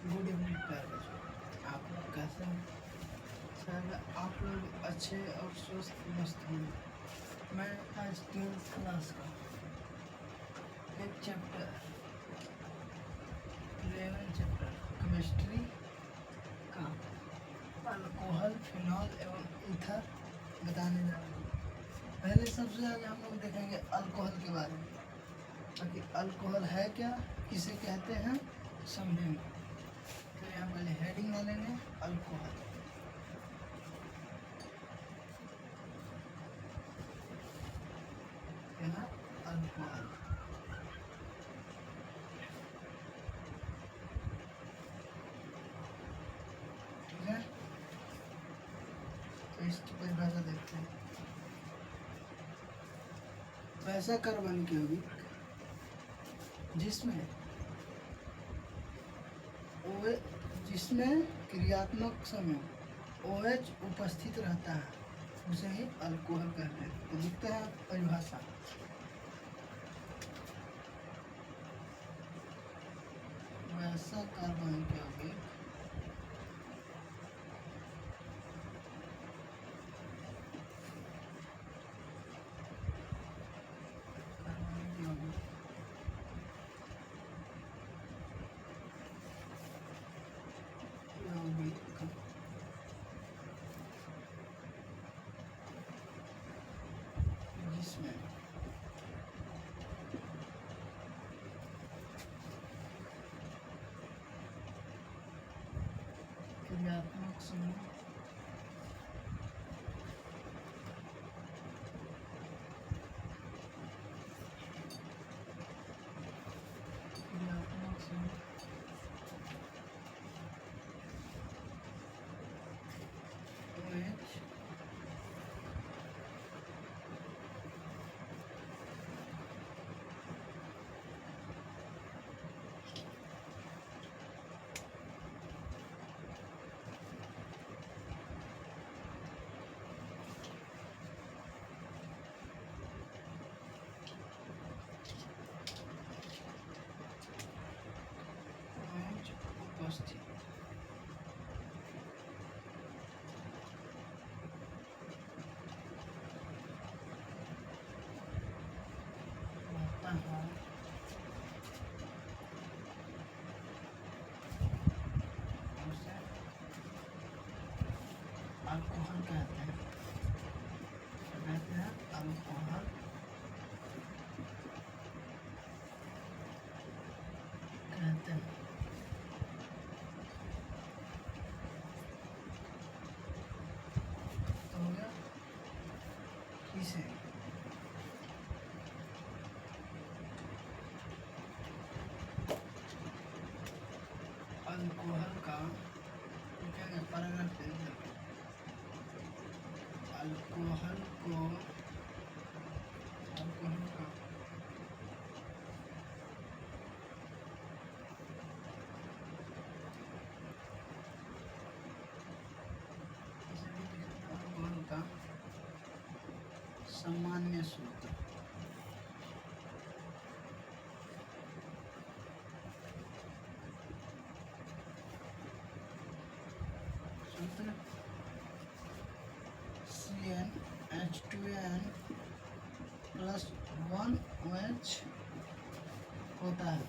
Good evening प्यारे बच्चों, आप लोग कैसे हैं? शायद आप लोग अच्छे और स्वस्थ मस्त होंगे। मैं आज 12th क्लास का एक चैप्टर 11 चैप्टर केमिस्ट्री का अल्कोहल, फिनॉल एवं ईथर बताने जा रहा हूँ। पहले सबसे आगे हम लोग देखेंगे अल्कोहल के बारे में, ताकि अल्कोहल है क्या, किसे कहते हैं, समझेंगे। तो यहाँ पहले हेडिंग ले लेंगे अल्कोहल। अल्कोहल ठीक है, तो इसकी परिभाषा देखते हैं। वैसा कार्बनिक यौगिक जिसमें क्रियात्मक समय OH उपस्थित रहता है, उसे ही अल्कोहल कहते हैं। तो लिखते हैं परिभाषा। वैसा कार्बनिक यौगिक जिसमें क्रियात्मक समूह OH उपस्थित रहता है, उसे अल्कोहल कहते हैं। अल्कोहल कहते हैं। तो हो गया किसे अल्कोहल का लिखेंगे पैराग्राफ के अंदर। अल्कोहल का अल्कोहल का सामान्य सूत्र CnH2n + 1OH होता है।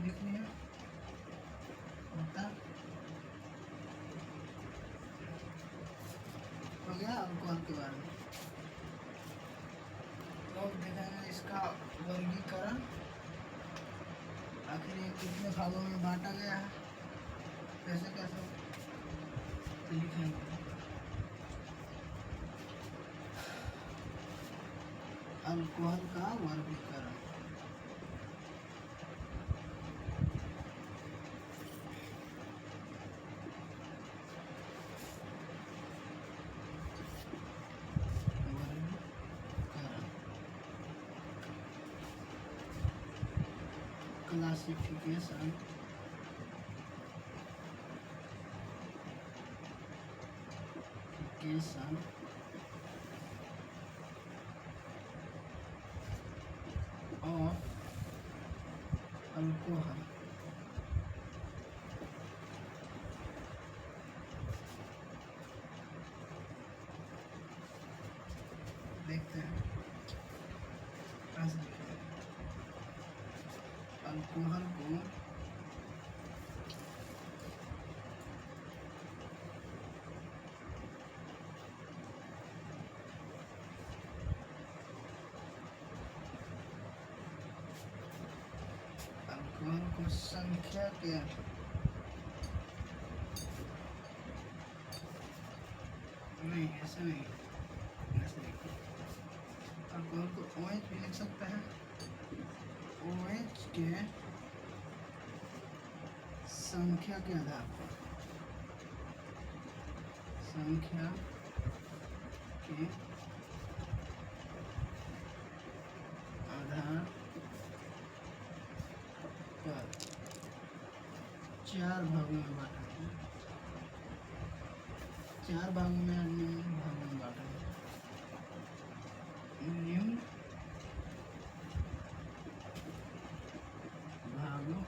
लिख लिया होता हो गया अल्कोहल के बारे में। तो अब देखेंगे इसका वर्गीकरण, आखिर ये कितने भागों में बांटा गया है, कैसे कैसे लिखेंगे। अल्कोहल का वर्गीकरण क्लासिफिकेशन of अल्कोहल। देखते हैं कैसे लिखेंगे अल्कोहल को। अल्कोहल को संख्या के नहीं, ऐसे नहीं, ऐसे लिखो। अल्कोहल को OH भी लिख सकते हैं। OH के संख्या के आधार पर, संख्या के आधार पर 4 भागों में बांटेंगे। 4 भागों में, निम्न भागों में बांटेंगे। निम्न भागों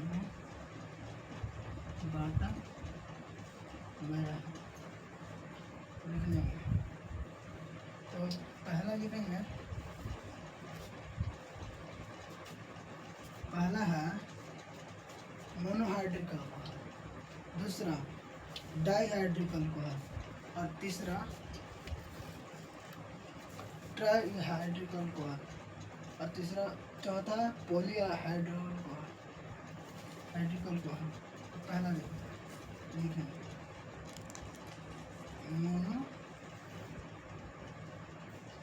में बांटा गया है। लिख लेंगे। तो पहला लिखेंगे, पहला है मोनोहाइड्रिक अल्कोहल, दूसरा डाइहाइड्रिक अल्कोहल और तीसरा ट्राइहाइड्रिक अल्कोहल और तीसरा चौथा पॉलीहाइड्रिक अल्कोहल। पहला लिखेंगे मोनो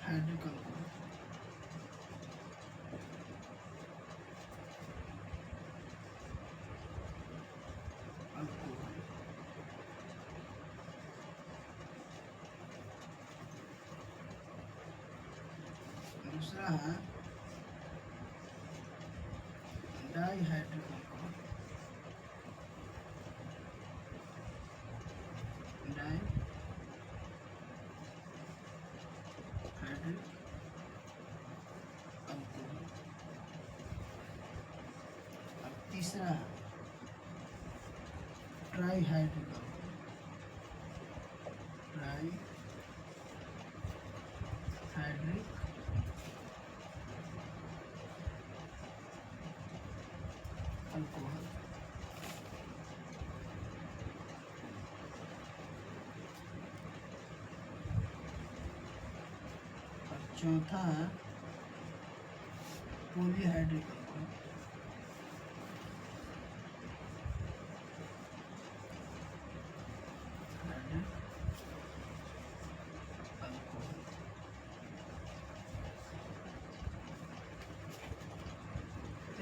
हाइड्रिक अल्कोहल। दूसरा है डाइहाइड्रिक अल्कोहल। Dihydric alcohol. अब तीसरा है ट्राइहाइड्रिक अल्कोहल। Trihydric alcohol. और चौथा है पॉलीहाइड्रिक अल्कोहल।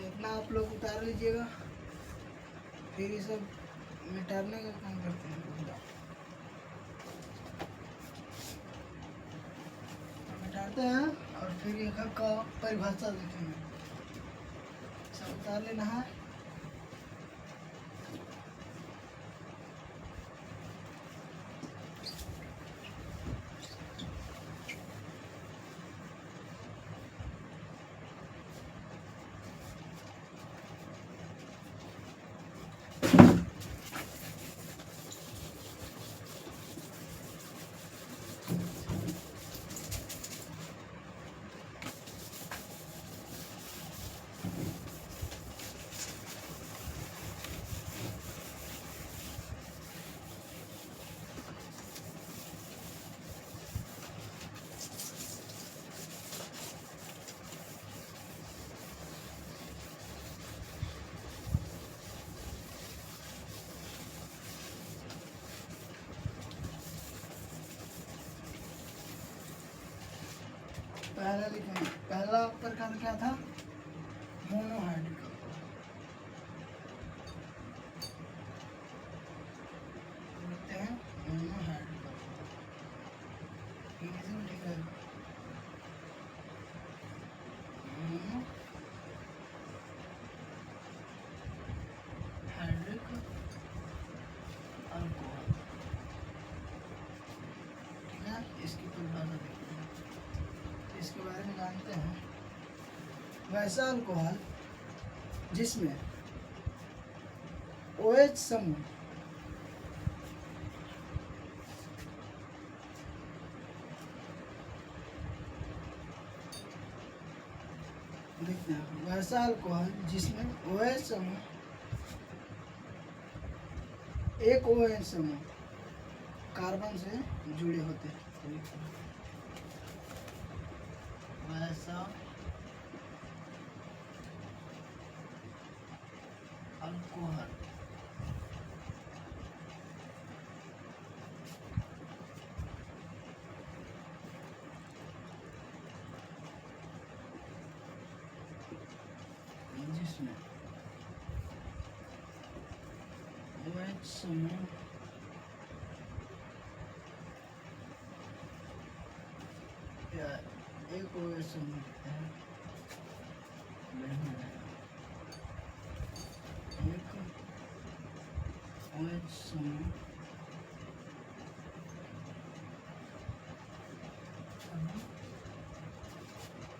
इतना आप लोग उतार लीजिएगा, फिर ये सब मिटाने का काम करते हैं। मिटाते हैं और फिर ये का परिभाषा लिखेंगे। सब उतार लेना है। पहला लिखेंगे, पहला प्रकार क्या था? Monohydric alcohol. लिखते हैं मोनोहाइड्रिक अल्कोहल। इंग्लिश में लिखा है मोनोहाइड्रिक अल्कोहल। ठीक है, इसकी परिभाषा देखते हैं। इसके बारे में जानते हैं। वैसा अल्कोहल जिसमें OH समूह देखते हैं, वैसा अल्कोहल जिसमें OH समूह एक OH समूह कार्बन से जुड़े होते हैं। वैसा अल्कोहल जिसमें OH समूह या एक OH समूह है, एक OH समूह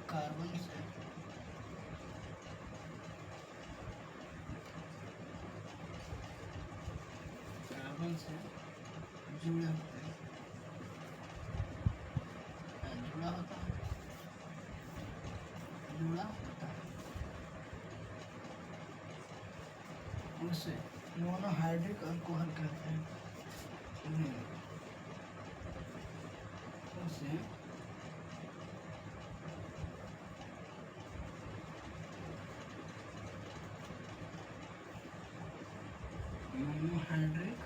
कार्बन से जुड़े होते हैं, जुड़ा होता है, उसे मोनोहाइड्रिक अल्कोहल कहते हैं। उसे मोनोहाइड्रिक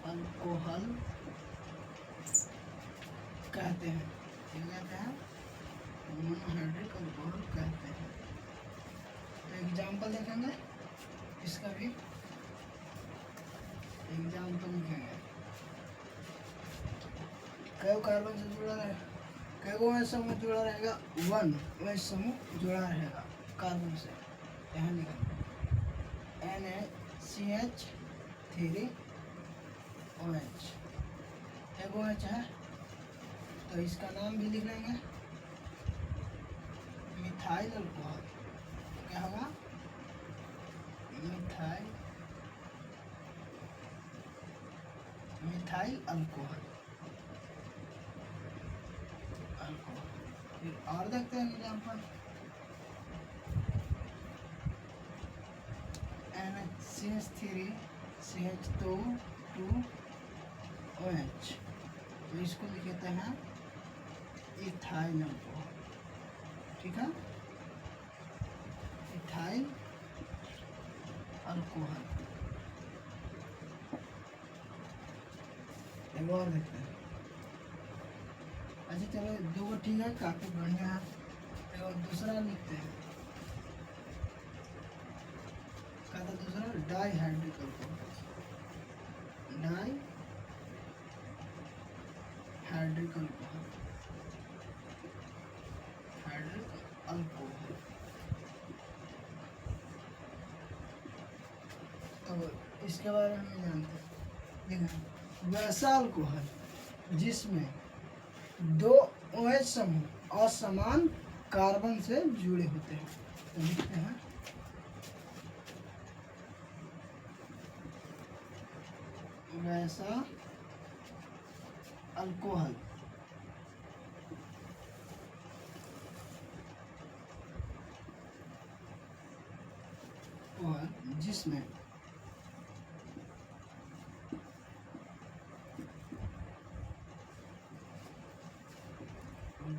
अल्कोहल कहते हैं। क्या कहते हैं? मोनोहाइड्रिक अल्कोहल कहते हैं। तो एग्जाम्पल देखेंगे, इसका भी एग्जाम्पल लिखेंगे। कई कार्बन से जुड़ा रहेगा, कई OH समूह जुड़ा रहेगा, 1 OH समूह जुड़ा रहेगा कार्बन से। यहाँ लिखेंगे NaCH3 OH, एक OH है तो इसका नाम भी लिख लेंगे मिथाइल अल्कोहल। क्या होगा? Methyl alcohol. फिर और देखते हैं एग्जाम्पल, NaCH3 CH2 OH, तो इसको लिखते हैं इथाइल अल्कोहल। ठीक है, इथाइल अल्कोहल। एक और देखते हैं। अच्छा चलो, दो ठीक है, काफी बढ़िया है। और दूसरा लिखते हैं, क्या था दूसरा? Dihydric alcohol. Hydric alcohol, hydric alcohol. तो इसके बारे में जानते हैं। देखिए, वैसा अल्कोहल जिसमें 2 OH समूह असमान कार्बन से जुड़े होते हैं। तो लिखते हैं वैसा अल्कोहल जिसमें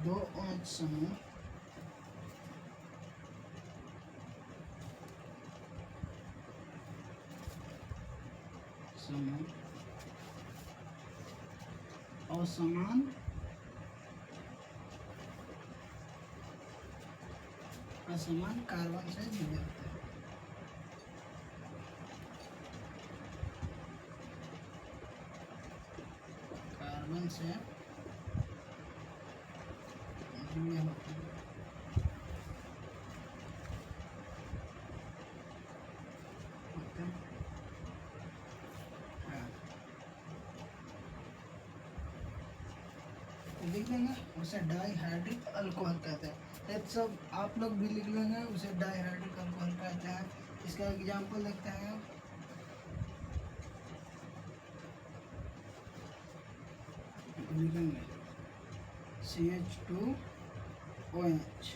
2 OH समूह असमान कार्बन से जुड़े होते हैं। कार्बन से जुड़े होते हैं। हाँ, लिख देंगे। उसे डाईहाइड्रिक अल्कोहल कहते हैं। ये सब आप लोग भी लिख लेंगे, उसे डाईहाइड्रिक अल्कोहल कहते हैं। इसका एग्जाम्पल देखते हैं आप। लिखेंगे CH2OH,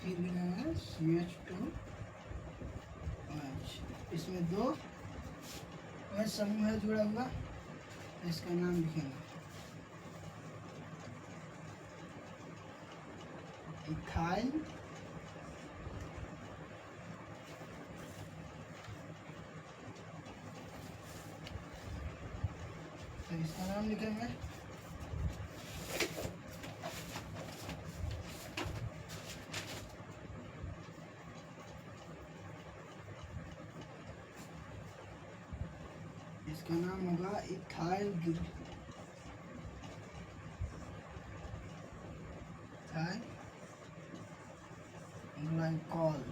फिर लिखेंगे CH2OH। इसमें दो OH समूह है जुड़ा हुआ, इसका नाम लिखेंगे इथाइल तो इसका नाम लिखेंगे इसका नाम होगा इथाइल ग्लाइकॉल।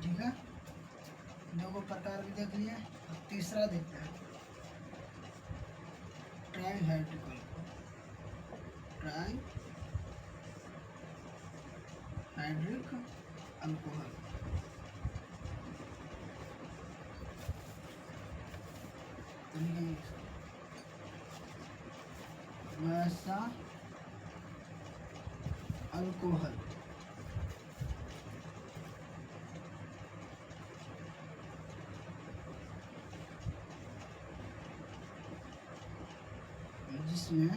ठीक है, दो प्रकार भी देख लिए। तीसरा देखते हैं ट्राईहाइड्रिक अल्कोहल। वैसा अल्कोहल जिसमें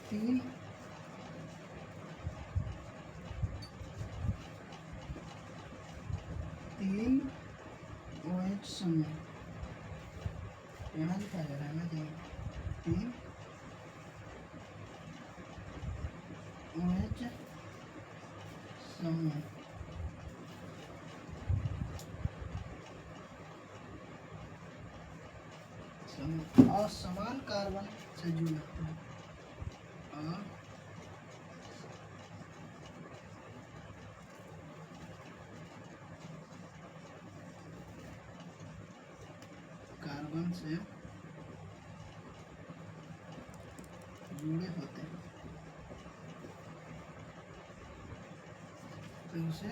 तीन OH समूह, यहाँ लिखा जा रहा है ना, तीन OH समूह और समान कार्बन से जुड़े होते हैं और कार्बन से जुड़े होते हैं, तो उसे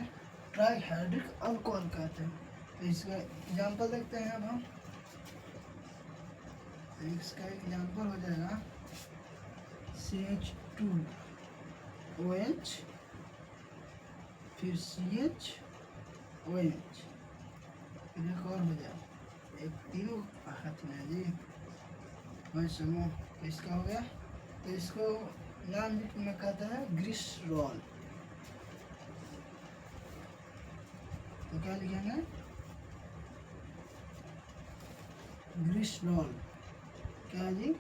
ट्राईहाइड्रिक अल्कोहल कहते हैं। तो इसका एग्जाम्पल देखते हैं अब हम। इसका एग्जाम्पल हो जाएगा CH2OH, फिर CHOH, फिर एक और हो जाए, एक तीनों हाथ में जी वह समूह। तो इसका हो गया। तो इसको नाम में कहता है ग्लिसरॉल। तो क्या लिखेंगे ग्लिसरॉल। क्या जी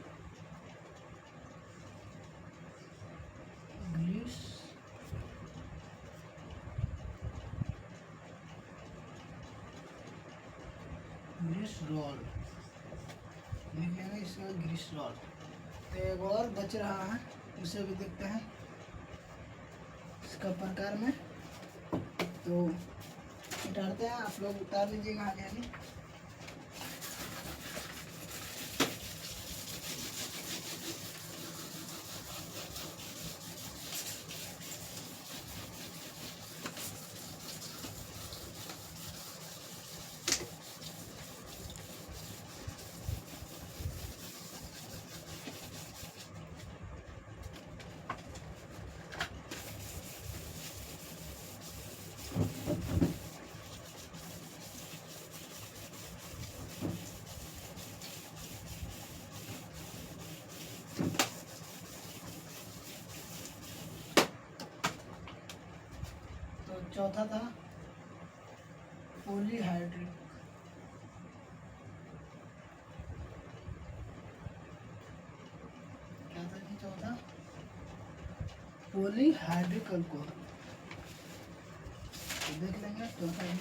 ग्लिसरॉल लिख लेंगे इसका ग्लिसरॉल। तो एक और बच रहा है, उसे भी देखते हैं इसका प्रकार में। तो उतारते हैं, आप लोग उतार लीजिएगा आगे आगे। चौथा था पॉलीहाइड्रिक। क्या था जी चौथा? Polyhydric alcohol. तो देख लेंगे चौथा ही।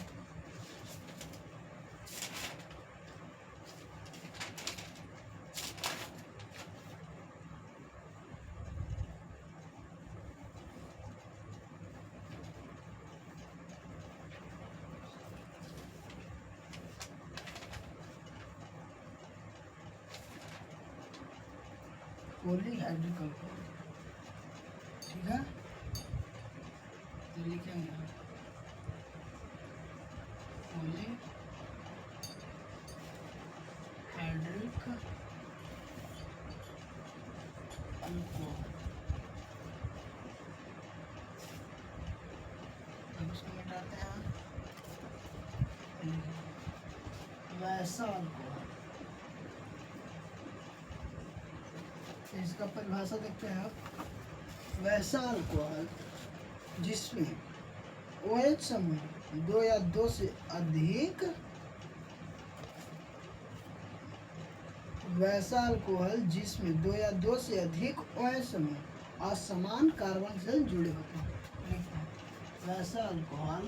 Polyhydric alcohol. ठीक है, तो लिखेंगे पॉलीहाइड्रिक अल्कोहल। अब इसको मिटाते हैं, वैसा अल्कोहल। इसका परिभाषा देखते हैं आप। वैसा अल्कोहल जिसमें OH समूह 2 या 2 से अधिक, वैसा अल्कोहल जिसमें 2 या 2 से अधिक OH समूह असमान कार्बन से जुड़े होते हैं। वैसा अल्कोहल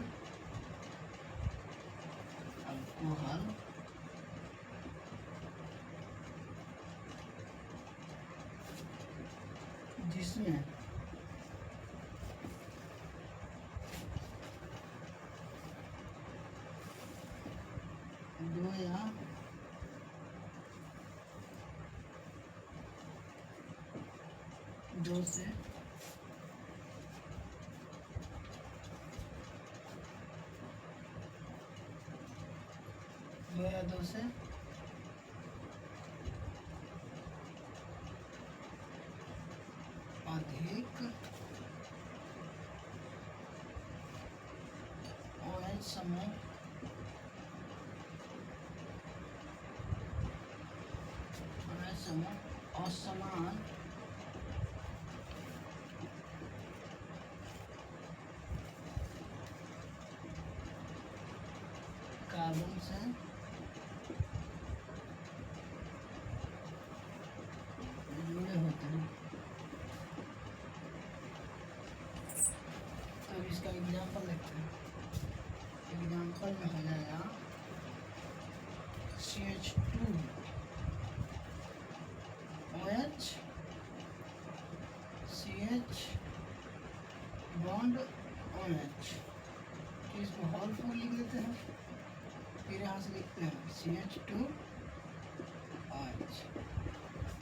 जिसमें 2 या 2 से अधिक OH समूह असमान कार्बन से जुड़े होते हैं। तो इसका एग्जाम्पल देखते हैं। एग्जाम्पल में हो जाएगा CH2 OH CH bond OH। इसको हॉल फॉर लिख देते हैं, फिर यहाँ से लिखते हैं CH2 OH,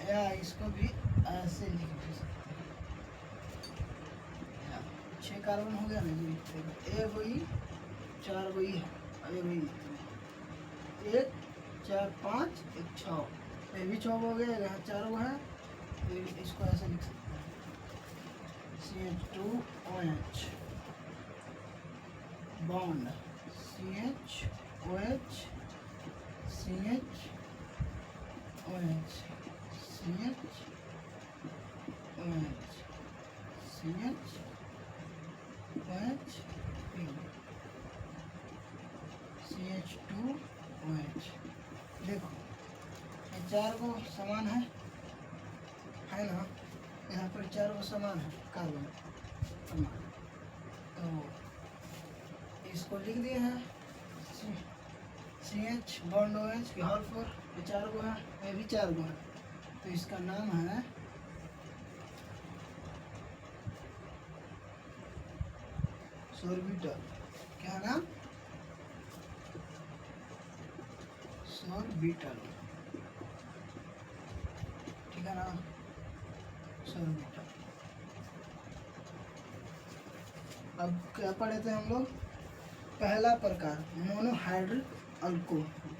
या इसको भी ऐसे लिख भी सकते हैं। 6 कार्बन हो गया ना जी, एक वही 4 वही है, अरे वही 1 4 5 1 6, ये भी 6 हो गया, यहाँ 4 हुआ है, तो इसको ऐसे लिख सकते हैं CH2 OH bond CH OH CH OH CH OH CH OH CH2 OH। देखो ये 4 को समान है ना, यहाँ पर 4 को समान है कार्बन समान, तो इसको लिख दिए हैं CH बॉन्ड OH के हॉल फॉर, ये 4 को है, ये भी 4 को है, तो इसका नाम है सोर्बिटल। क्या नाम? सोर्बिटल। ठीक है ना, सोर्बिटल। अब क्या पढ़े थे हम लोग? पहला प्रकार मोनोहाइड्रिक अल्कोहल,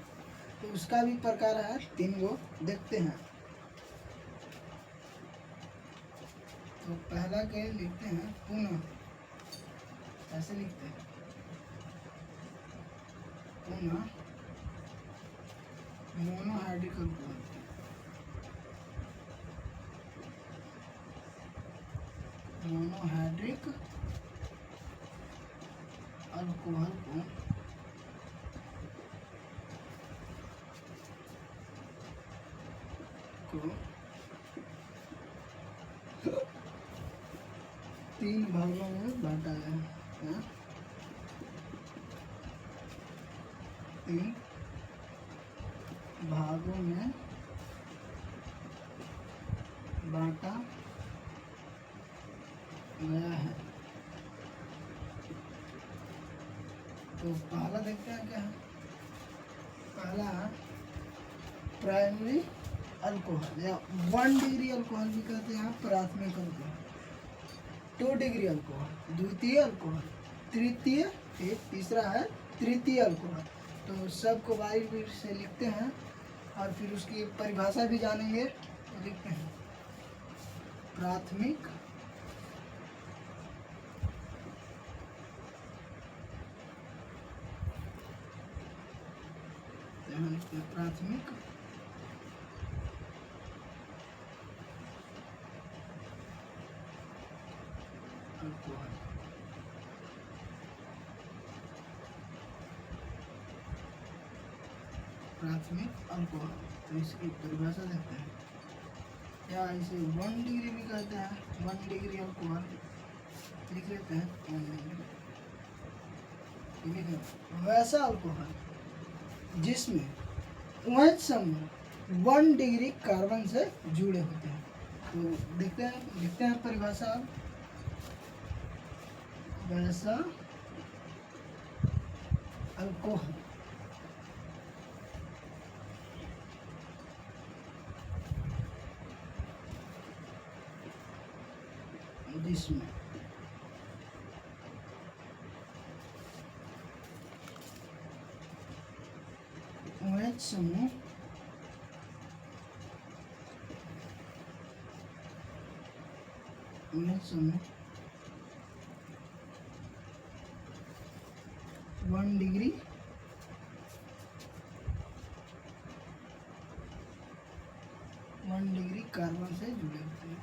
तो उसका भी प्रकार है 3 गो, देखते हैं। तो पहला के लिखते हैं पुनः, ऐसे लिखते हैं पुनः मोनोहाइड्रिक अल्कोहल। मोनोहाइड्रिक अल्कोहल को 3 भागों में बांटा गया है। 3 भागों में बांटा गया है। तो पहला देखते हैं क्या है। पहला प्राइमरी अल्कोहल या 1 डिग्री अल्कोहल भी कहते हैं प्राथमिक अल्कोहल, 2 डिग्री अल्कोहल द्वितीय अल्कोहल, तृतीय, फिर तीसरा है तृतीय अल्कोहल। तो सबको बारी बारी से लिखते हैं और फिर उसकी परिभाषा भी जानेंगे। तो लिखते हैं प्राथमिक प्राथमिक अल्कोहल। प्राथमिक अल्कोहल, तो इसकी परिभाषा देखते हैं। या इसे 1 डिग्री भी कहते हैं, 1 डिग्री अल्कोहल लिख लेते हैं 1 डिग्री। वैसा अल्कोहल जिसमें OH समूह 1 डिग्री कार्बन से जुड़े होते हैं। तो लिखते हैं परिभाषा। वैसा अल्कोहल जिसमें OH समूह 1 डिग्री कार्बन से जुड़े होते हैं।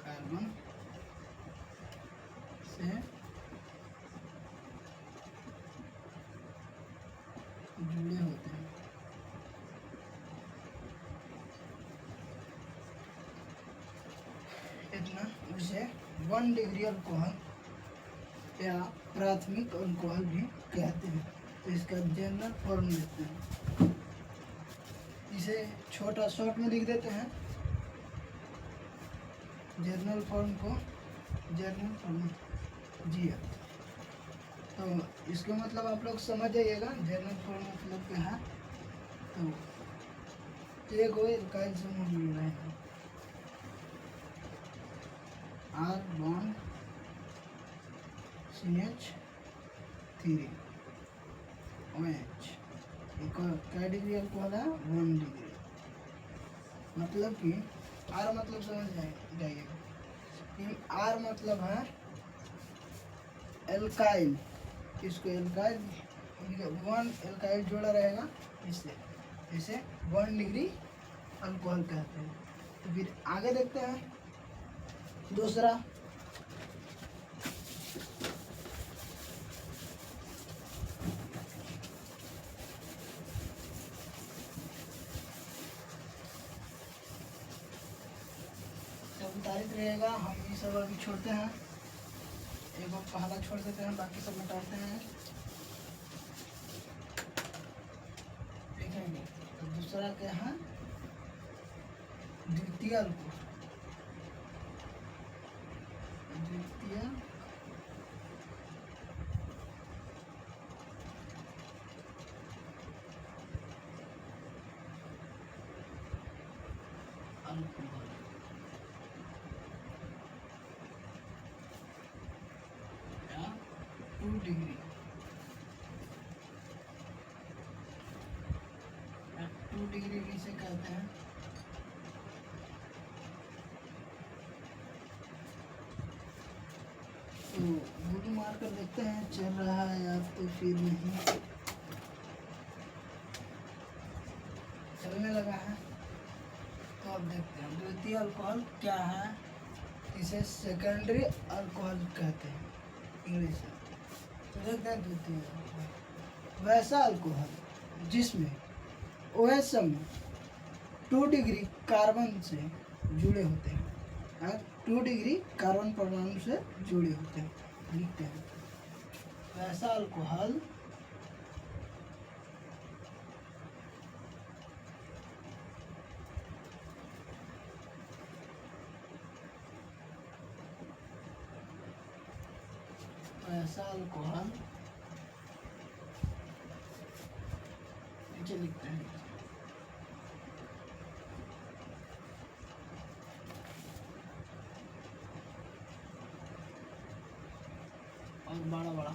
कार्बन से जुड़े होते हैं। इतना उसे 1 डिग्री अल्कोहल या प्राथमिक अल्कोहल भी कहते हैं। तो इसका जनरल फॉर्म लिखते हैं, इसे छोटा शॉर्ट में लिख देते हैं। General form GF। तो इसका मतलब आप लोग समझ जाइएगा। जनरल फॉर्म मतलब क्या है। तो एक एल्काइल समूह जुड़ रहे हैं, R बॉन्ड CH3 OH। क्या डिग्री अल्कोहल है? 1 डिग्री। मतलब कि R मतलब समझ जाइएगा। R मतलब है एल्काइल, इसको एल्काइल 1 एल्काइल जोड़ा रहेगा इससे, इसे 1 डिग्री अल्कोहल कहते हैं। तो फिर आगे देखते हैं दूसरा। सब उतारित रहेगा, हम ये सब अभी छोड़ते हैं। एक बार पहला छोड़ देते हैं, बाकी सब मिटाते हैं। देखेंगे तो दूसरा क्या है? द्वितीय अल्कोहल। द्वितीय अल्कोहल। 2 डिग्री 2 डिग्री भी से कहते हैं। तो गोली मार कर देखते हैं चल रहा है या तो फिर नहीं। चलने लगा है तो अब देखते हैं द्वितीय अल्कोहल क्या है। इसे सेकेंडरी अल्कोहल कहते हैं इंग्लिश में। तो देखते हैं द्वितीय अल्कोहल। वैसा अल्कोहल जिसमें OH समूह 2 डिग्री कार्बन से जुड़े होते हैं। 2 डिग्री कार्बन परमाणु से जुड़े होते हैं। लिखते हैं वैसा अल्कोहल नीचे लिखते हैं। और बड़ा बड़ा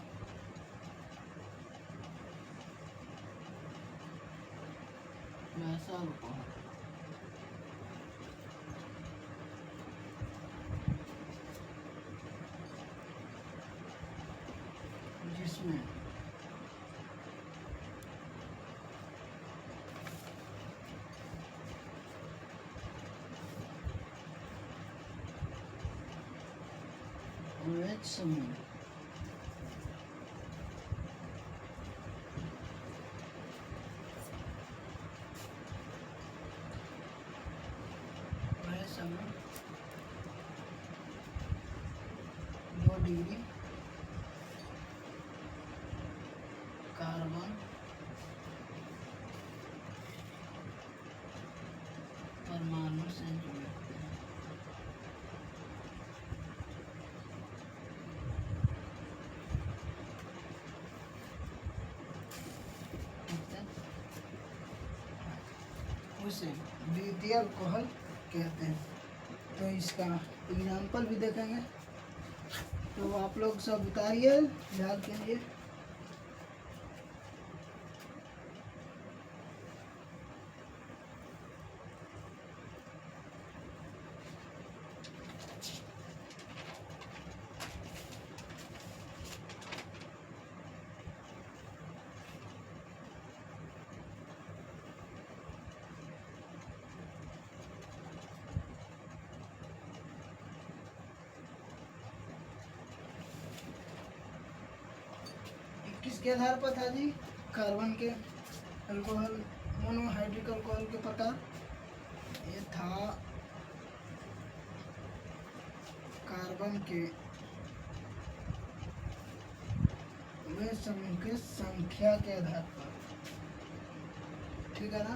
वैसा अल्कोहल जिसमें OH समूह समूह 2 डिग्री कार्बन परमाणु से जुड़े होते हैं। उसे द्वितीय अल्कोहल कहते हैं। तो इसका एग्जाम्पल भी देखेंगे। तो आप लोग सब उतारिए ध्यान के लिए। किसके आधार पर था जी? कार्बन के अल्कोहल, मोनोहाइड्रिक अल्कोहल के प्रकार। ये था कार्बन के वे समूह के संख्या के आधार पर, ठीक है ना।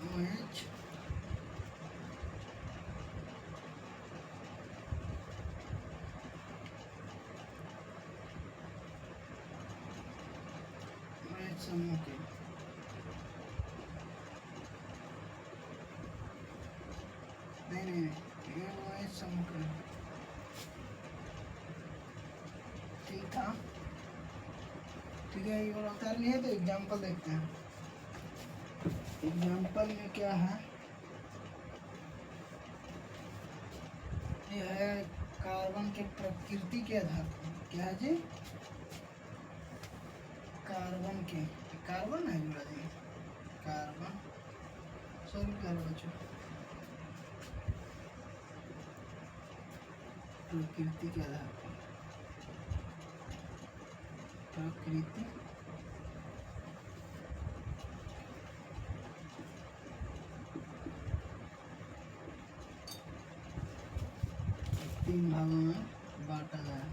OH समूह के नहीं ये OH समूह के ठीक था। ठीक है, ये वाला उतार लिया। तो एग्जाम्पल देखते हैं। एग्जाम्पल में क्या है? ये है कार्बन के प्रकृति के आधार पर। क्या है जी? कार्बन के, कार्बन है जुड़ा जी, कार्बन सॉल्व करो बच्चों। प्रकृति के आधार पर, प्रकृति तीन भागों में बांटा गया है।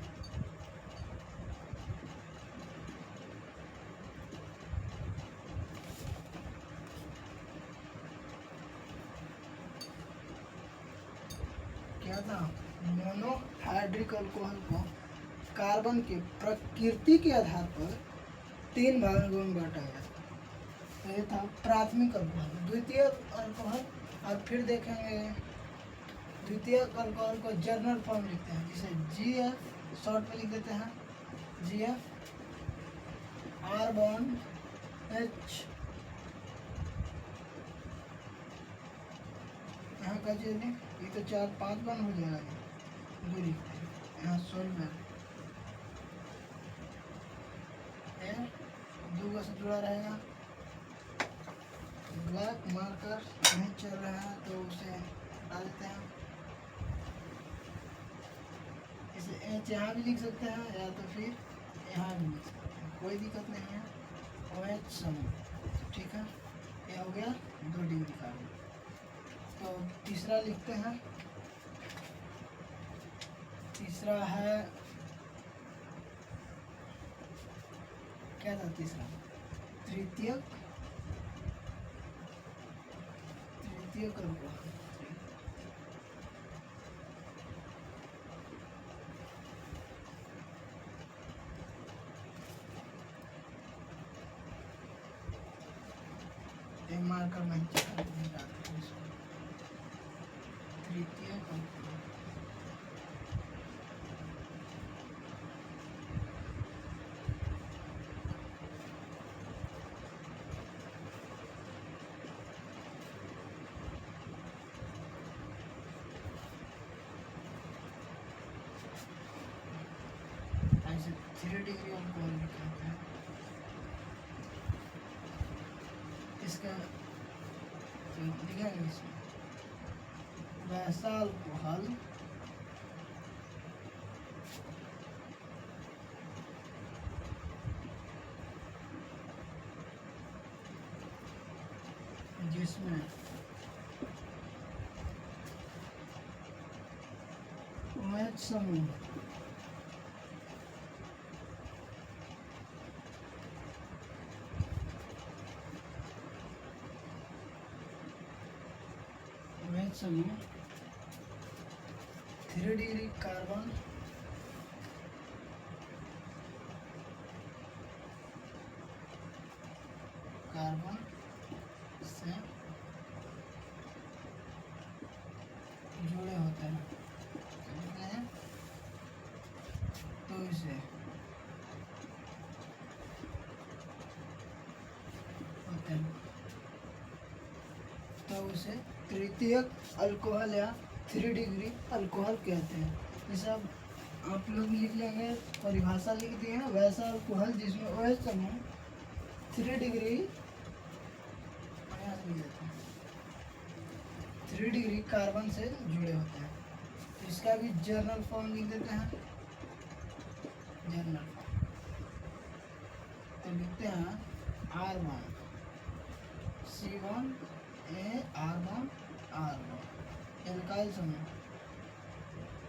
क्या था? मोनोहाइड्रिक अल्कोहल को कार्बन के प्रकृति के आधार पर 3 भागों में बांटा गया। ये था प्राथमिक अल्कोहल। द्वितीय अल्कोहल, और फिर देखेंगे द्वितीय अल्कोहल को जर्नल फॉर्म लिखते हैं, जिसे GF शॉर्ट में लिख देते हैं। GF R बॉन्ड H, यहाँ का जी ये तो 4-5 बन हो जाएगा। ये 2 लिखते हैं यहाँ सोल्वर 2 से जुड़ा रहेगा। ब्लैक मार्कर नहीं चल रहा है तो उसे हटा देते हैं। इसे H यहाँ भी लिख सकते हैं या तो फिर यहाँ भी लिख सकते हैं, कोई दिक्कत नहीं है। OH समूह, ठीक है। ये हो गया 2 डिग्री का। तो तीसरा लिखते हैं। तीसरा है, क्या था तीसरा? तृतीयक अल्कोहल। क्रमांक तृतीय ऐसे 3 डिग्री अल्कोहल लिखा है। इसका लिखा है इसमें वैसा अल्कोहल जिसमें OH समूह समूह 3 डिग्री कार्बन से जुड़े होते हैं, तो इसे तृतीयक अल्कोहल या 3 डिग्री अल्कोहल कहते हैं। ये सब आप लोग लिख लेंगे, परिभाषा लिख दिए हैं। वैसा अल्कोहल जिसमें OH समूह 3 डिग्री 3 डिग्री कार्बन से जुड़े होते हैं। तो इसका भी जर्नल फॉर्म लिख देते हैं। जर्नल फॉर्म तो लिखते हैं R1 C1 R1 एल्काइल समूह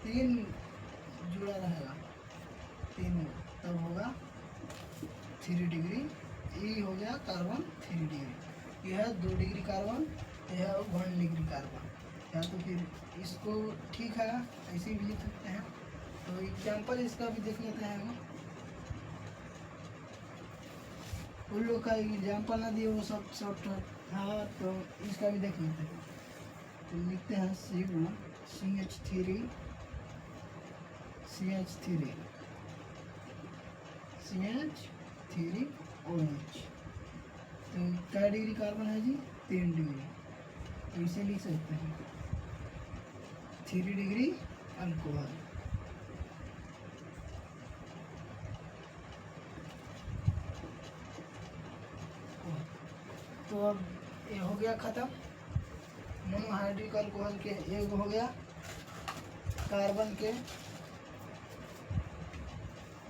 3 जुड़ा रहेगा, 3 तब होगा 3 डिग्री। ये हो गया कार्बन 3 डिग्री। यह 2 डिग्री कार्बन, यह 1 डिग्री कार्बन। या तो फिर इसको ठीक है ऐसे भी लिख सकते हैं। तो एग्जाम्पल इसका भी देख लेते हैं हम। उन लोग का एग्जाम्पल ना दिए वो सब शॉर्ट हाँ, तो इसका भी देख लेते हैं। तो लिखते हैं C1 CH3 OH। तो क्या डिग्री कार्बन है जी? 3 डिग्री। तो इसे लिख सकते हैं 3 डिग्री अल्कोहल। तो अब ये हो गया खत्म। मोनोहाइड्रिक अल्कोहल के एक हो गया, कार्बन के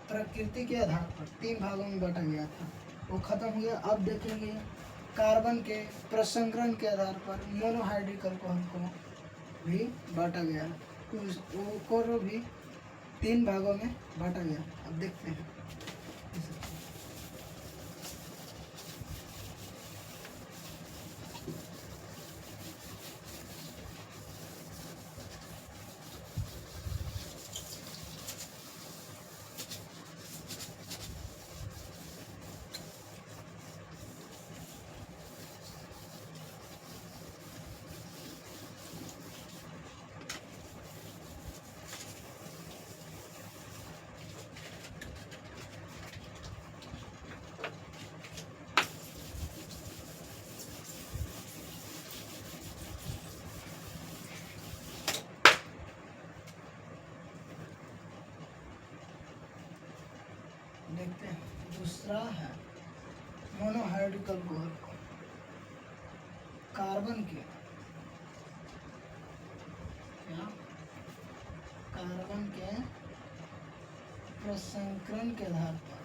प्रकृति के आधार पर 3 भागों में बांटा गया था, वो खत्म हो गया। अब देखेंगे कार्बन के प्रसंकरण के आधार पर मोनोहाइड्रिक अल्कोहल को भी बांटा गया, को भी 3 भागों में बांटा गया। अब देखते हैं। देखते हैं दूसरा है मोनोहाइड्रिक अल्कोहल। कार्बन के प्रसंकरण के आधार पर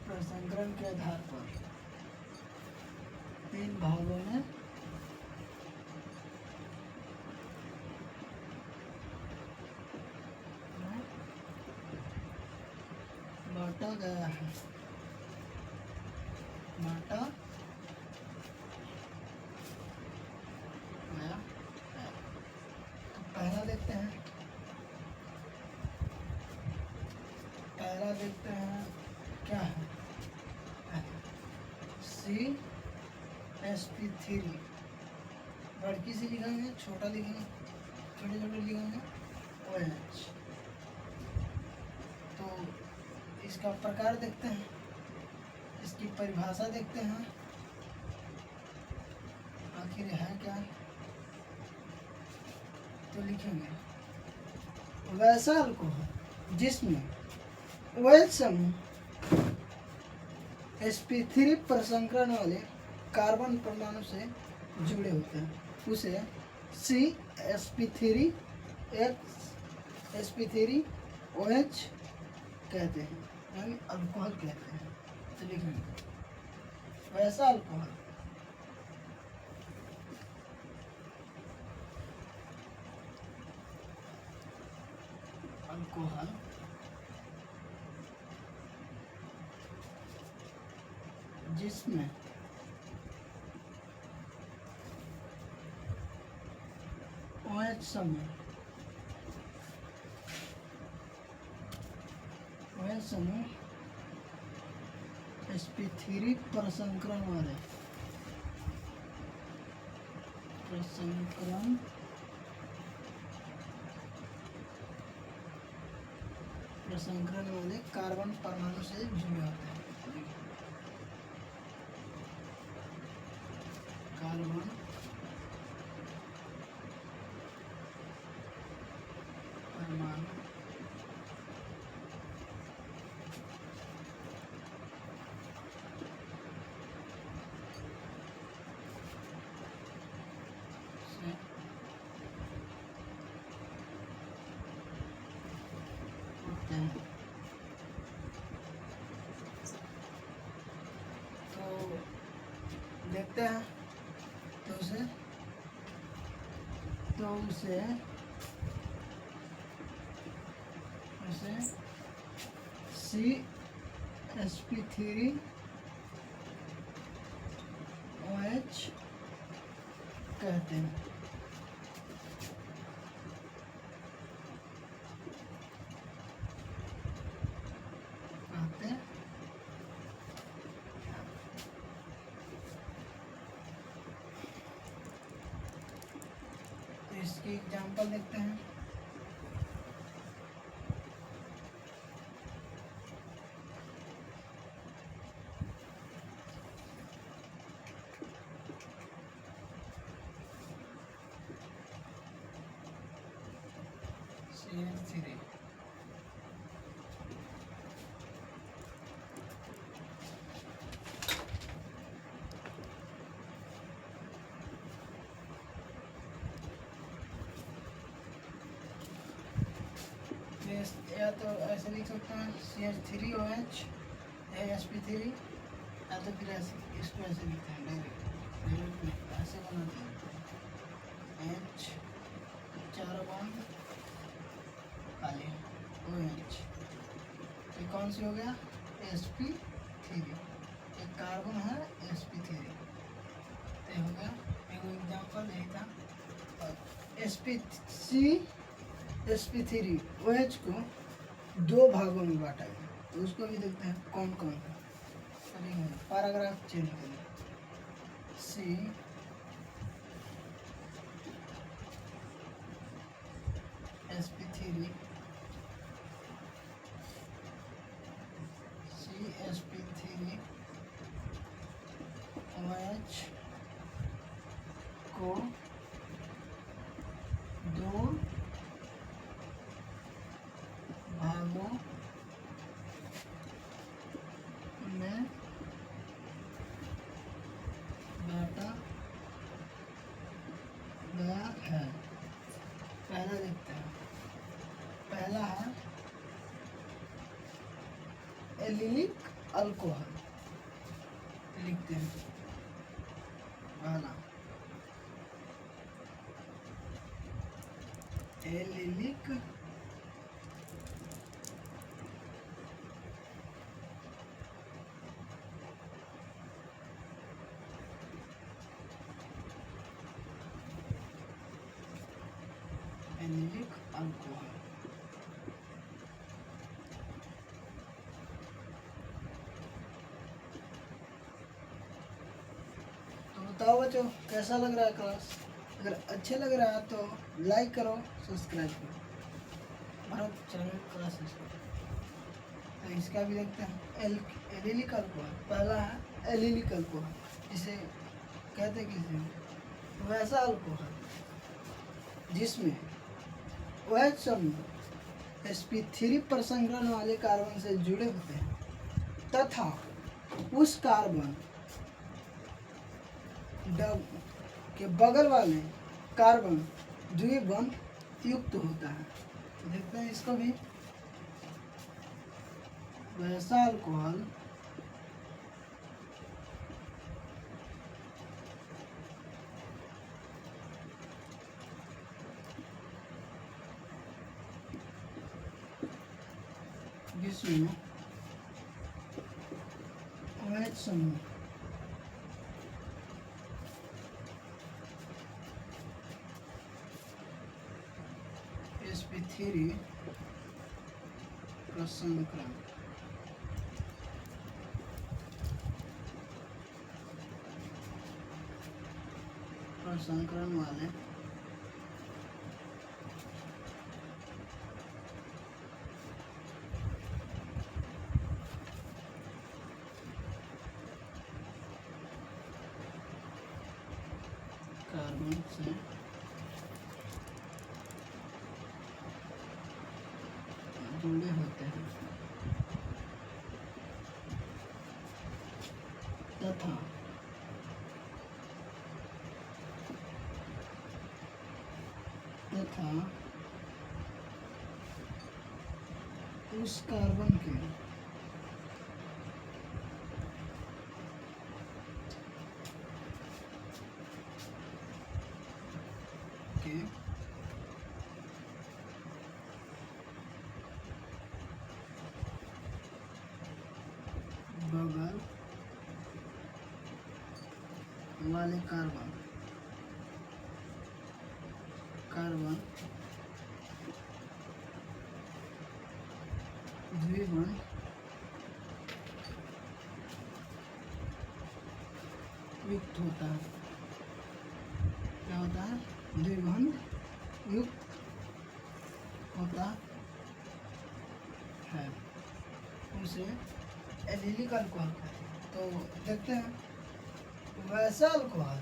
प्रसंकरण के आधार पर 3 भागों में बांटा गया है। sp3 बड़की से लिखेंगे, छोटा लिखेंगे, छोटे छोटे लिखेंगे OH। तो इसका प्रकार देखते हैं, इसकी परिभाषा देखते हैं, आखिर है क्या। तो लिखेंगे वैसा अल्कोहल जिसमें OH समूह sp3 प्रसंकरण वाले कार्बन परमाणु से जुड़े होते हैं, उसे sp3OH कहते हैं, यानी अल्कोहल कहते हैं। तो लिखेंगे वैसा अल्कोहल जिसमें OH समूह sp3 प्रसंकरण वाले कार्बन परमाणु से जुड़े होते हैं। कार्बन परमाणु से होते हैं। तो देखते हैं, तो उसे CsP3OH कहते हैं। तो इसकी एग्जांपल देखते हैं। CH3 या तो ऐसे लिख सकते हैं CH3OH sp3, या तो फिर ऐसे इसको ऐसे लिखते हैं डायरेक्ट ऐसे बनाते हैं H 4 बॉन्ड खाली OH। ये कौन सी हो गया sp3, एक कार्बन है sp3। तो हो गया एक एग्जांपल यही था। और sp3OH को दो भागों में बांटा गया, तो उसको भी देखते हैं कौन कौन है। पैराग्राफ चेंज करिए CsP3OH को दो भागों में बांटा गया है। पहला देखते हैं, पहला है एलिलिक अल्कोहल। लिखते हैं पहला एलिलिक अल्कोहल। तो बताओ बच्चों कैसा लग रहा है क्लास। अगर अच्छे लग रहा है तो लाइक करो, सब्सक्राइब करो भारत चैनल क्लासेस। तो इसका भी देखते हैं। एलिलिक अल्कोहल पहला है एलिलिक अल्कोहल, इसे कहते किसे वैसा अल्कोहल जिसमें वह समूह sp3 प्रसंकरण वाले कार्बन से जुड़े होते हैं तथा उस कार्बन के बगल वाले कार्बन द्विबंध युक्त होता है। देखते हैं इसको भी। वैसा अल्कोहल जिसमें OH समूह sp3 प्रसंकरण वाले कार्बन से जुड़े होते हैं तथा उस कार्बन के बगल वाले कार्बन द्विबंध युक्त होता है। क्या होता है? द्विबंध युक्त होता है, उसे एलिलिक अल्कोहल कहते हैं। तो देखते हैं। वैसा अल्कोहल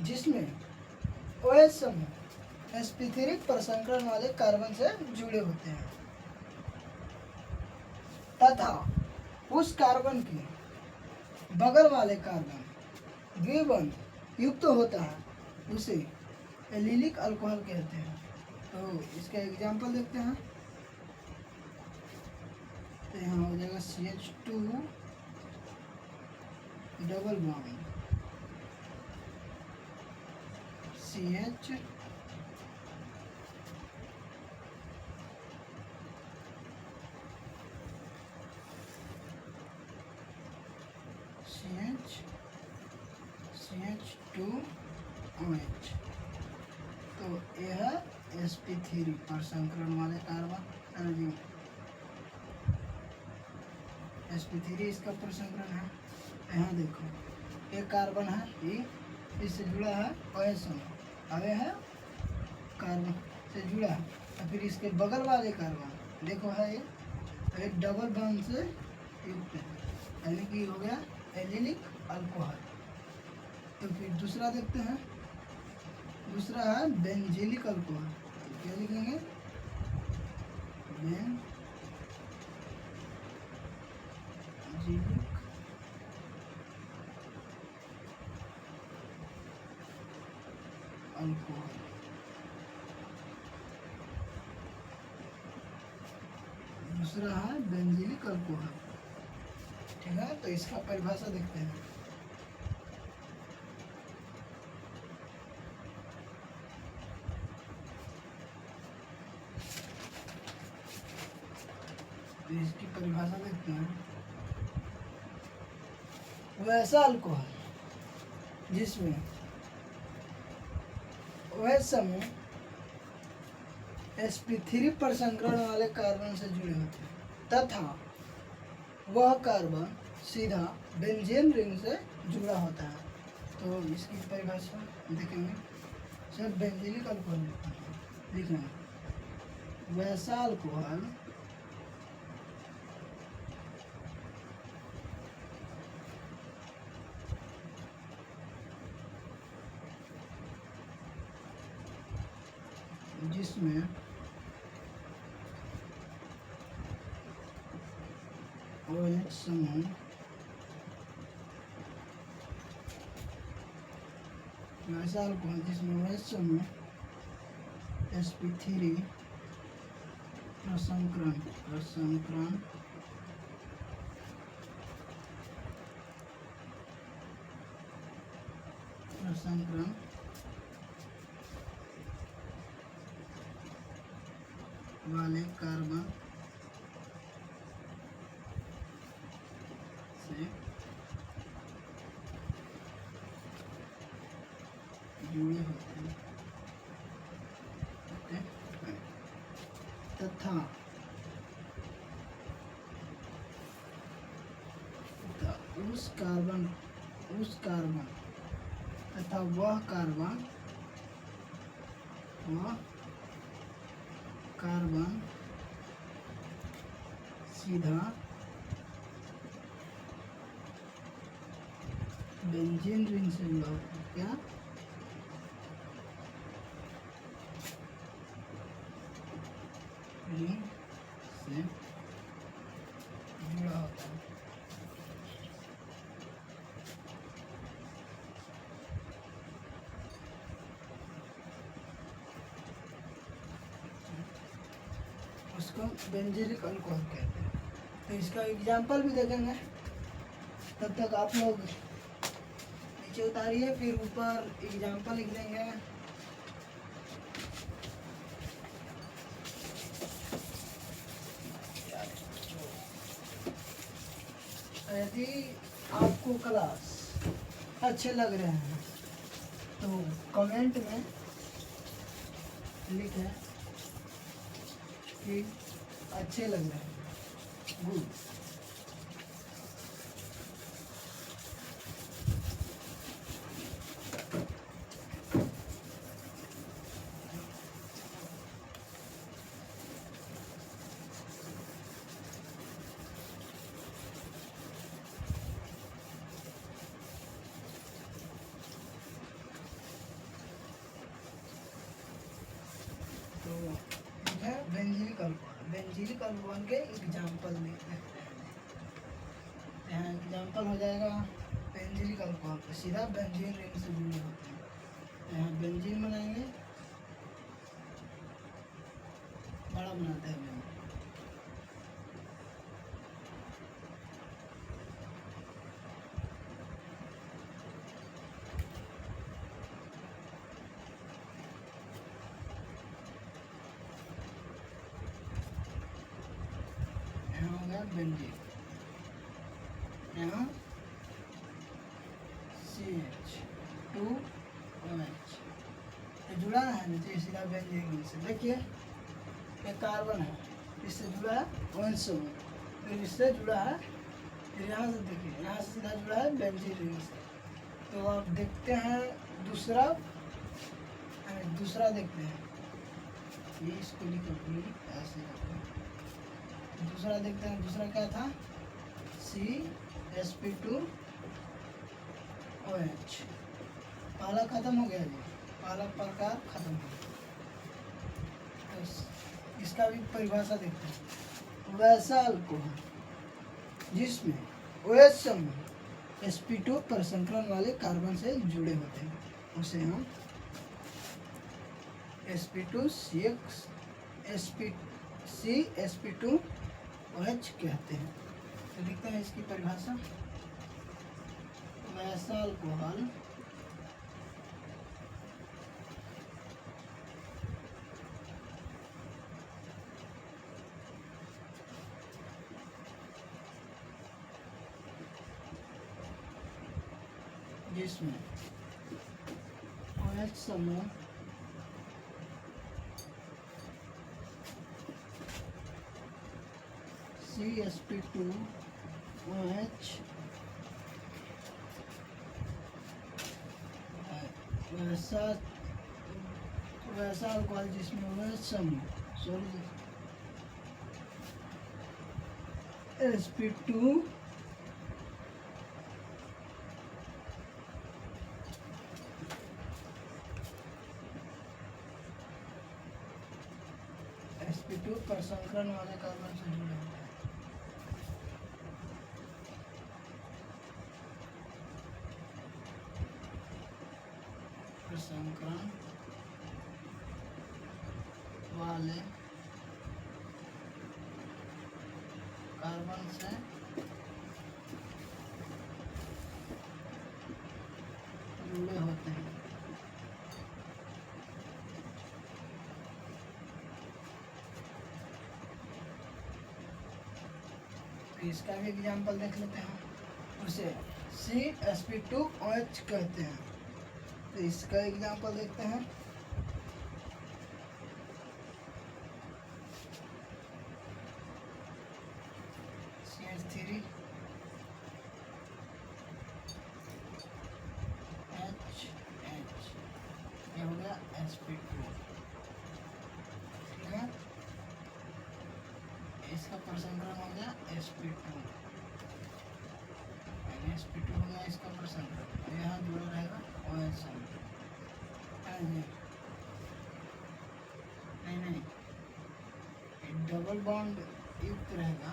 जिसमें OH समूह sp3 प्रसंकरण वाले कार्बन से जुड़े होते हैं तथा उस कार्बन के बगल वाले कार्बन द्विबंध युक्त होता है, उसे एलिलिक अल्कोहल कहते हैं। तो इसका एग्जांपल देखते हैं। तो यहाँ हो जाएगा CH2 double bond CH CH2OH। तो यह sp3 प्रसंकरण वाले कार्बन sp3 इसका प्रसंकरण है। यहाँ देखो एक कार्बन है, ये इससे जुड़ा है OH समूह, अब यह कार्बन से जुड़ा है। और फिर इसके बगल वाले कार्बन देखो है ये एक डबल बॉन्ड से युक्त है, यानी कि हो गया एलिलिक अल्कोहल। तो फिर दूसरा देखते हैं। दूसरा है बेंजीलिक अल्कोहल। तो क्या लिखेंगे? Benzylic alcohol. दूसरा है बेंजीलिक अल्कोहल। ठीक है, तो इसका परिभाषा देखते हैं। तो इसकी परिभाषा देखते हैं। वैसा अल्कोहल जिसमें वह समूह sp3 प्रसंकरण वाले कार्बन से जुड़े होते हैं तथा वह कार्बन सीधा बेंजीन रिंग से जुड़ा होता है। तो इसकी परिभाषा देखेंगे, सब बेंजीलिक अल्कोहल लिखेंगे, वैसा अल्कोहल जिसमें OH समूह वैसा अल्कोहल जिसमें OH समूह sp3 प्रसंकरण वाले कार्बन से जुड़े होते हैं तथा उस कार्बन तथा वह कार्बन सीधा बेंजीन रिंग से जुड़ा होता है। क्या? रिंग से जुड़ा होता है। उसको बेंजीलिक अल्कोहल कहते हैं। तो इसका एग्जाम्पल भी देखेंगे। तब तक आप लोग नीचे उतारिए, फिर ऊपर एग्जाम्पल लिख देंगे। यदि आपको क्लास अच्छे लग रहे हैं तो कमेंट में लिखें कि अच्छे लग रहे हैं। गुड। बेंजीलिक अल्कोहल के एग्जाम्पल लिखते हैं। यहाँ एग्जाम्पल हो जाएगा बेंजीलिक अल्कोहल का, सीधा बेंजीन रिंग से जुड़े होते हैं। यहाँ बेंजीन बनाएंगे, बड़ा बनाते हैं बेंजीन। बेंजीन, यहाँ CH2OH जुड़ा है ना, तो सीधा बेंजीन रिंग से। देखिए एक कार्बन है, इससे जुड़ा है OH समूह, फिर इससे जुड़ा है, फिर यहाँ से देखिए यहाँ से सीधा जुड़ा है बेंजीन रिंग से। तो आप देखते हैं दूसरा देखते हैं, ये इसको लिखो ऐसे। दूसरा देखते हैं, दूसरा क्या था? CsP2OH। पहला खत्म हो गया जी, पहला प्रकार खत्म हो गया। तो इसका भी परिभाषा देखते हैं। वैसा अल्कोहल जिसमें OH समूह sp2 प्रसंकरण वाले कार्बन से जुड़े होते हैं, उसे हम sp2OH कहते हैं। तो लिखते हैं इसकी परिभाषा। वैसा अल्कोहल जिसमें OH समूह CsP2OH वैसा वैसा अल्कोहल जिसमें वह समूह सॉरी sp2 प्रसंकरण वाले कार्बन से जुड़े होते हैं। प्रसंकरण वाले कार्बन से जुड़े होते हैं। इसका भी एग्जाम्पल देख लेते हैं। उसे CsP2OH कहते हैं। तो इसका एग्जाम्पल देखते हैं। CH3 HH ये हो गया sp2। ठीक है, इसका प्रसंकरण हो गया sp2 हो गया इसका प्रसंकरण। यहाँ जुड़ा रहेगा OH नहीं डबल बॉन्ड युक्त रहेगा।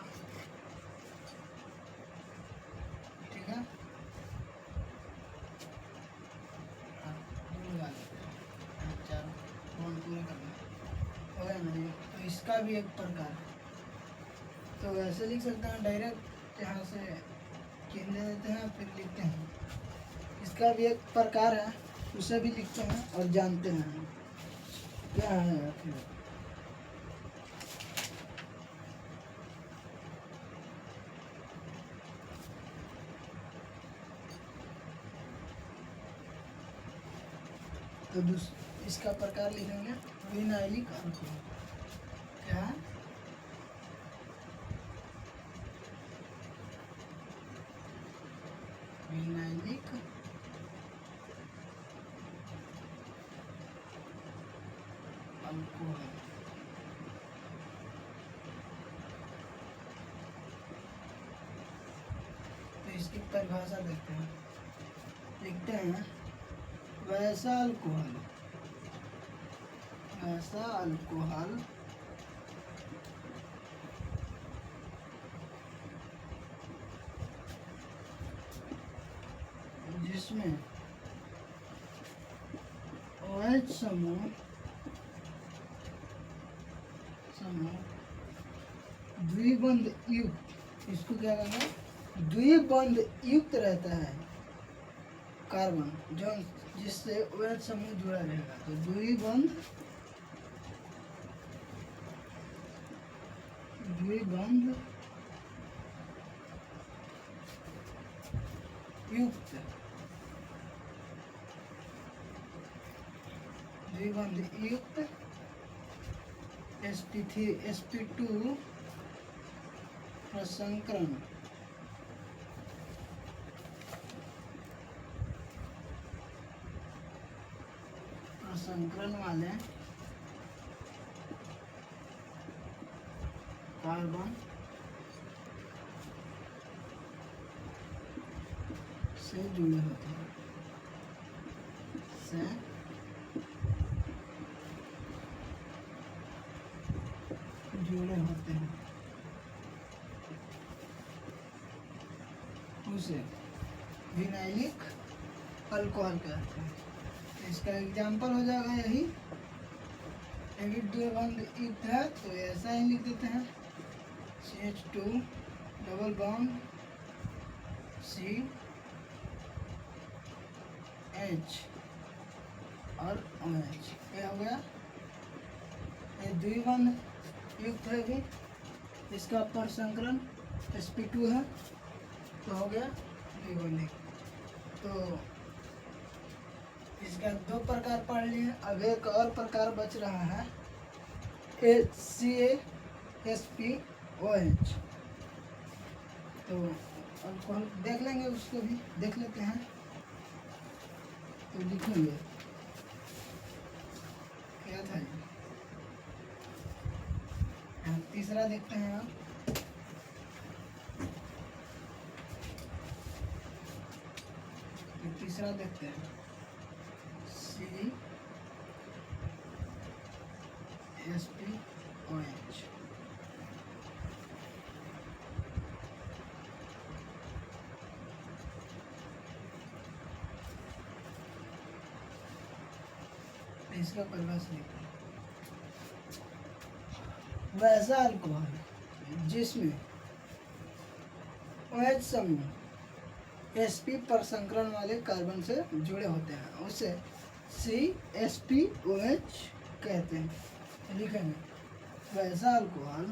ठीक है, चार बॉन्ड पूरे करना हो गया ना। तो इसका भी एक प्रकार है। तो वैसे लिख सकते हैं डायरेक्ट, यहाँ से चिन्ह दे देते हैं फिर लिखते हैं। इसका भी एक प्रकार है, उसे भी लिखते हैं और जानते हैं क्या है फिर। तो इसका प्रकार लिखेंगे विनाइलिक अल्कोहल। क्या है? Vinylic alcohol. तो इसकी परिभाषा देखते हैं। लिखते हैं वैसा अल्कोहल जिसमें OH समूह द्विबंध युक्त, इसको क्या कहते हैं, द्विबंध युक्त रहता है कार्बन जो जिससे OH समूह जुड़ा रहेगा। तो द्विबंध युक्त sp2 प्रसंकरण वाले कार्बन से जुड़े होते हैं। उसे विनाइलिक अल्कोहल कहते हैं। इसका एग्जाम्पल हो जाएगा यही, द्विबंध युक्त है तो ऐसा ही लिख देते हैं CH2 डबल बॉन्ड CH और OH। क्या हो गया, ये द्विबंध युक्त है भी। इसका प्रसंकरण sp2 है तो हो गया द्विबंधी। तो इसका दो प्रकार पढ़ लिए। अब एक और प्रकार बच रहा है CaSpOH। तो अल्कोहल देख लेंगे, उसको भी देख लेते हैं। तो लिखेंगे लिखते हैं CSPOH। इसका परिभाषा लिखते हैं, वैसा अल्कोहल जिसमें OH समूह sp पर संकरण वाले कार्बन से जुड़े होते हैं उसे CSPOH कहते हैं। लिखेंगे वैसा अल्कोहल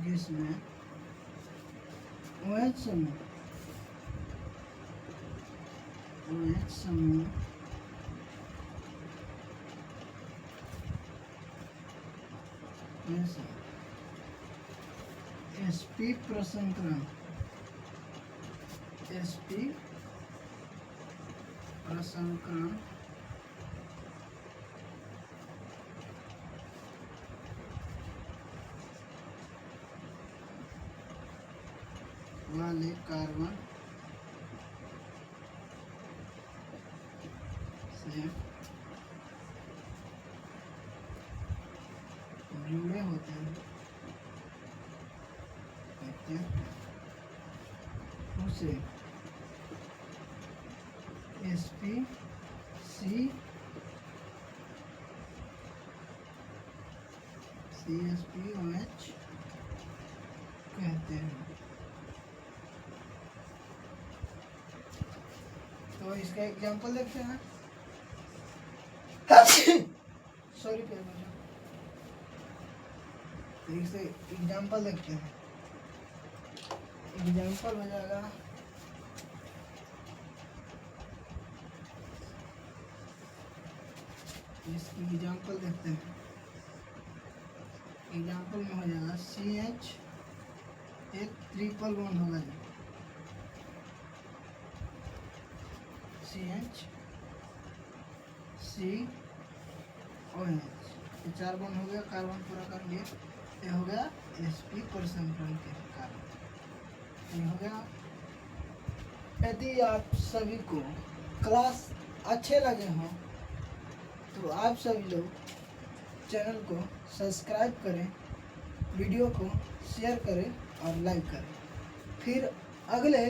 जिसमें OH समूह sp प्रसंकरण वाले कार्बन से जुड़े होते हैं उसे CSPOH कहते हैं। तो इसका एग्जांपल देखते हैं। सॉरी फिर इससे एग्जांपल देखते हैं। एग्जांपल हो जाएगा इसकी एग्जांपल देखते हैं। एग्जांपल में हो जाएगा CH एक ट्रिपल बॉन्ड होगा जी, CH COH ये 4 बॉन्ड हो गया, कार्बन पूरा कर लिए। ये हो गया sp पर संकरण के कारण, ये हो गया। यदि आप सभी को क्लास अच्छे लगे हों तो आप सभी लोग चैनल को सब्सक्राइब करें, वीडियो को शेयर करें और लाइक करें। फिर अगले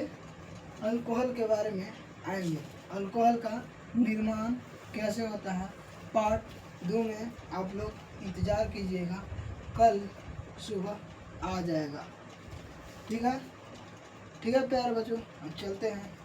अल्कोहल के बारे में आएंगे। अल्कोहल का निर्माण कैसे होता है पार्ट 2 में आप लोग इंतज़ार कीजिएगा, कल सुबह आ जाएगा। ठीक है प्यारे बच्चों, अब चलते हैं।